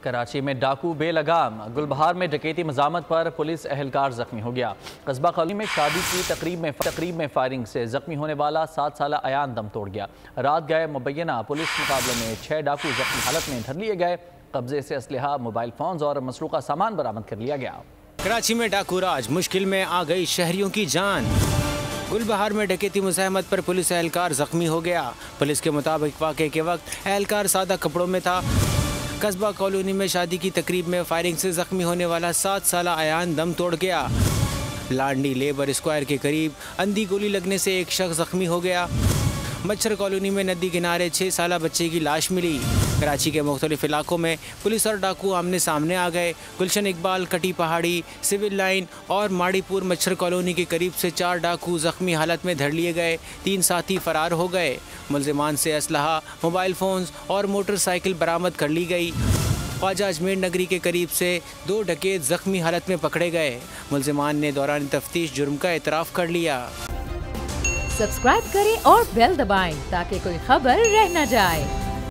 कराची में डाकू बेलगाम, गुलबहार में डकैती मजामत पर पुलिस एहलकार जख्मी हो गया। कस्बा कॉलोनी में शादी की तकरीब में फायरिंग से जख्मी होने वाला 7 साल अयान दम तोड़ गया। रात गए मुबैना पुलिस मुकाबले में 6 डाकू जख्मी हालत में धर लिए गए। कब्जे से असलहा, मोबाइल फोन और मसरूका सामान बरामद कर लिया गया। कराची में डाकू राज, मुश्किल में आ गई शहरियों की जान। गुलबहार में डकैती मुज़ाहमत पर पुलिस एहलकार जख्मी हो गया। पुलिस के मुताबिक वाक़े के वक्त एहलकार सादा कपड़ों में था। कस्बा कॉलोनी में शादी की तकरीब में फायरिंग से जख्मी होने वाला 7 साल अयान दम तोड़ गया। लांडी लेबर स्क्वायर के करीब अंधी गोली लगने से एक शख्स जख्मी हो गया। मच्छर कॉलोनी में नदी किनारे 6 साल बच्चे की लाश मिली। कराची के मुख्तलिफ इलाकों में पुलिस और डाकू आमने सामने आ गए। गुलशन इकबाल, कटी पहाड़ी, सिविल लाइन और माड़ीपुर मच्छर कॉलोनी के करीब से 4 डाकू जख्मी हालत में धर लिए गए। 3 साथी फरार हो गए। मुलजिमान से असलहा, मोबाइल फ़ोन्स और मोटरसाइकिल बरामद कर ली गई। ख्वाजा अजमेर नगरी के करीब से 2 डकैत जख्मी हालत में पकड़े गए। मुलजिमान ने दौरान तफ्तीश जुर्म का एतराफ़ कर लिया। सब्सक्राइब करें और बेल दबाएं ताकि कोई खबर रह न जाए।